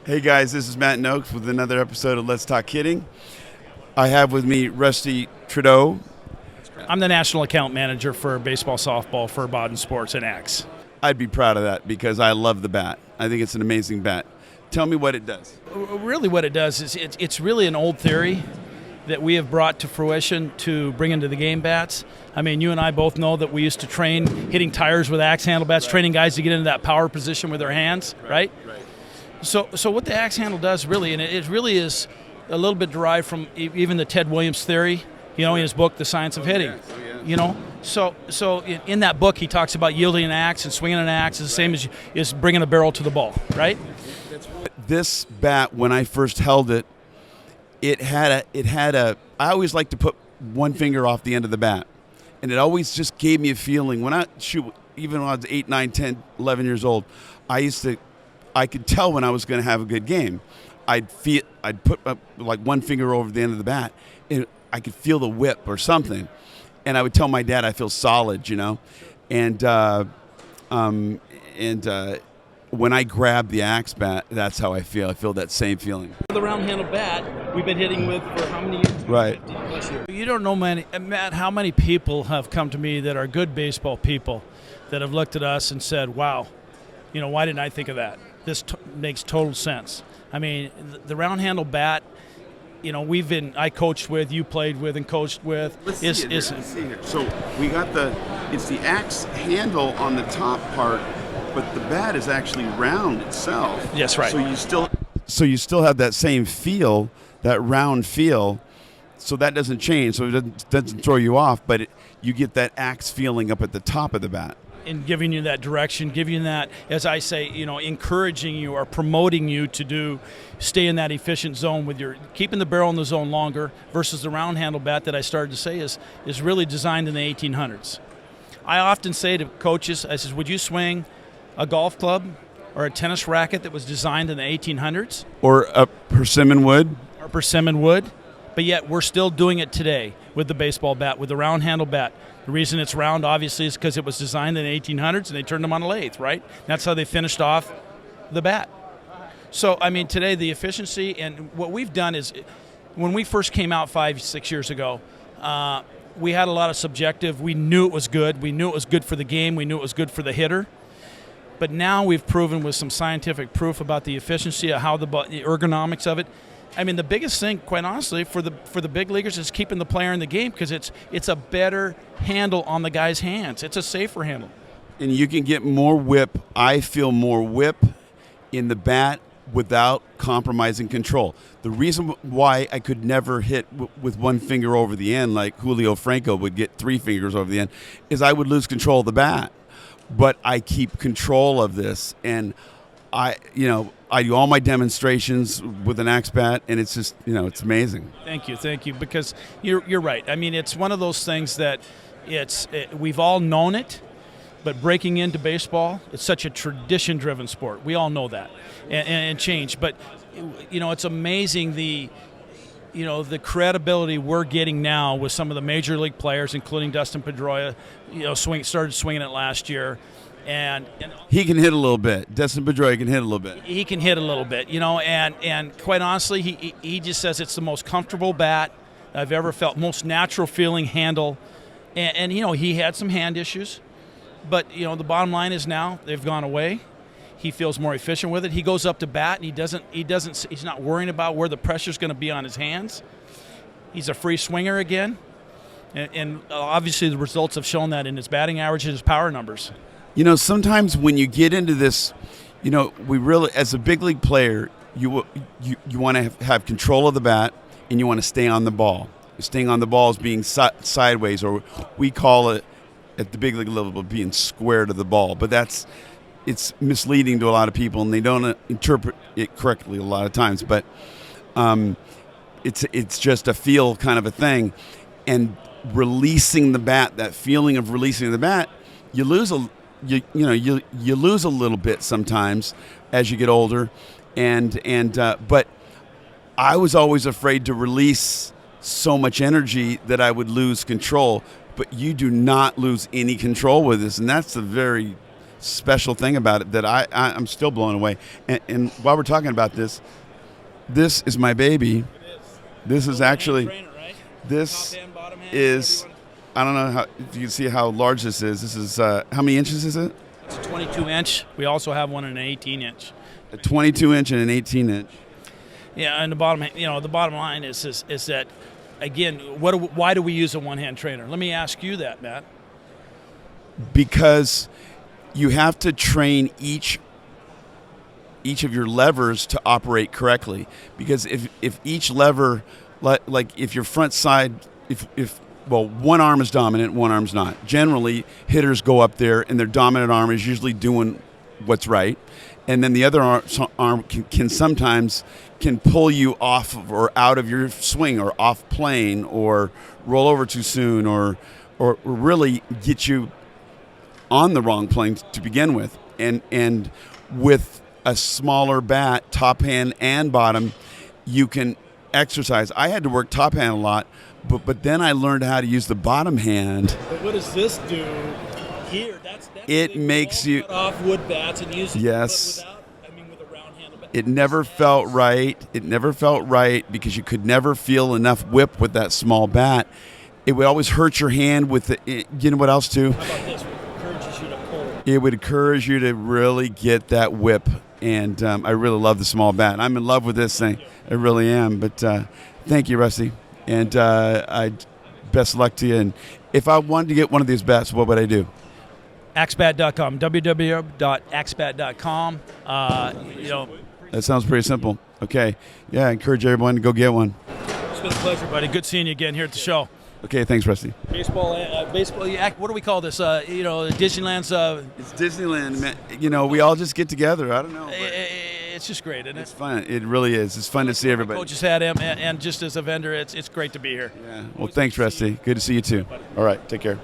Hey guys, this is Matt Nokes with another episode of Let's Talk Hitting. I have with me Rusty Trudeau. I'm the National Account Manager for baseball, softball for Baden Sports and Axe. I'd be proud of that because I love the bat. I think it's an amazing bat. Tell me what it does. Really what it does is it's really an old theory that we have brought to fruition to bring into the game bats. I mean, you and I both know that we used to train hitting tires with axe handle bats, training guys to get into that power position with their hands, right? So what the axe handle does really, and it really is a little bit derived from even the Ted Williams theory, in his book, The Science of Hitting. So in that book, he talks about yielding an axe and swinging an axe is the same as bringing a barrel to the ball, right? This bat, when I first held it, it had a. I always like to put one finger off the end of the bat, and it always just gave me a feeling when I shoot. Even when I was 8, 9, 10, 11 years old, I could tell when I was going to have a good game. I'd put like one finger over the end of the bat, and I could feel the whip or something. And I would tell my dad I feel solid, And when I grab the axe bat, that's how I feel. I feel that same feeling. The round-handled bat we've been hitting with for how many years? Right. 15 plus years. You don't know, Matt, how many people have come to me that are good baseball people that have looked at us and said, wow, why didn't I think of that? This makes total sense. I mean, the round-handle bat, I coached with, you played with, and coached with. Let's see here. So we got it's the axe handle on the top part, but the bat is actually round itself. Yes, right. So you still have that same feel, that round feel. So that doesn't change. So it doesn't throw you off, but you get that axe feeling up at the top of the bat. And giving you that direction, giving you that, as I say, encouraging you or promoting you to stay in that efficient zone with keeping the barrel in the zone longer versus the round handle bat that I started to say is really designed in the 1800s. I often say to coaches, I says, would you swing a golf club or a tennis racket that was designed in the 1800s? Or a persimmon wood? Or persimmon wood, but yet we're still doing it today with the baseball bat, with the round handle bat. The reason it's round, obviously, is because it was designed in the 1800s and they turned them on a lathe, right? That's how they finished off the bat. So, I mean, today the efficiency and what we've done is when we first came out 5, 6 years ago, we had a lot of subjective. We knew it was good. We knew it was good for the game. We knew it was good for the hitter. But now we've proven with some scientific proof about the efficiency of how the ergonomics of it. I mean, the biggest thing, quite honestly, for the big leaguers is keeping the player in the game because it's a better handle on the guy's hands. It's a safer handle. And you can get more whip. I feel more whip in the bat without compromising control. The reason why I could never hit with one finger over the end like Julio Franco would get 3 fingers over the end is I would lose control of the bat. But I keep control of this, and I do all my demonstrations with an axe bat, and it's just, it's amazing. Thank you, because you're right. I mean, it's one of those things that we've all known it, but breaking into baseball, it's such a tradition-driven sport. We all know that, and change. But it's amazing the credibility we're getting now with some of the major league players, including Dustin Pedroia. Started swinging it last year. And he can hit a little bit. Dustin Pedroia can hit a little bit. He can hit a little bit, and quite honestly, he just says it's the most comfortable bat I've ever felt, most natural feeling handle. And he had some hand issues, but the bottom line is now they've gone away. He feels more efficient with it. He goes up to bat and he's not worrying about where the pressure's going to be on his hands. He's a free swinger again. And obviously the results have shown that in his batting average and his power numbers. Sometimes when you get into this, we really, as a big league player, you want to have control of the bat and you want to stay on the ball. Staying on the ball is being sideways, or we call it at the big league level being square to the ball. But it's misleading to a lot of people, and they don't interpret it correctly a lot of times. But it's just a feel kind of a thing, and releasing the bat, that feeling of releasing the bat, you lose you lose a little bit sometimes as you get older, but I was always afraid to release so much energy that I would lose control. But you do not lose any control with this, and that's the very special thing about it that I'm still blown away. And while we're talking about this is my baby. This is actually, this is, I don't know if you can see how large this is. This is, how many inches is it? It's a 22-inch. We also have one in an 18-inch. A 22-inch and an 18-inch. Yeah, and the bottom line is that, again, why do we use a one-hand trainer? Let me ask you that, Matt. Because you have to train each of your levers to operate correctly. Because if each lever, like if your front side, well, one arm is dominant, one arm's not. Generally, hitters go up there and their dominant arm is usually doing what's right. And then the other arm can sometimes pull you off or out of your swing or off plane or roll over too soon or really get you on the wrong plane to begin with. And with a smaller bat, top hand and bottom, you can exercise. I had to work top hand a lot, but then I learned how to use the bottom hand. But what does this do here? That's it makes you cut off wood bats and use yes. With a round handle bat. It never felt right. It never felt right because you could never feel enough whip with that small bat. It would always hurt your hand with the. You know what else too? How about this? It encourages you to pull. It would encourage you to really get that whip. And I really love the small bat. I'm in love with this thing. I really am. But thank you, Rusty. And best of luck to you. And if I wanted to get one of these bats, what would I do? Axebat.com. www.axebat.com. That sounds pretty simple. Okay. Yeah, I encourage everyone to go get one. It's been a pleasure, buddy. Good seeing you again here at the show. Okay, thanks, Rusty. Baseball. What do we call this? Disneyland's. It's Disneyland, man. We all just get together. I don't know. It's just great, isn't it? It's fun. It really is. It's fun to see everybody. Coaches had him, and just as a vendor, it's great to be here. Yeah. Well, thanks, Rusty. Good to see you too. All right. Take care.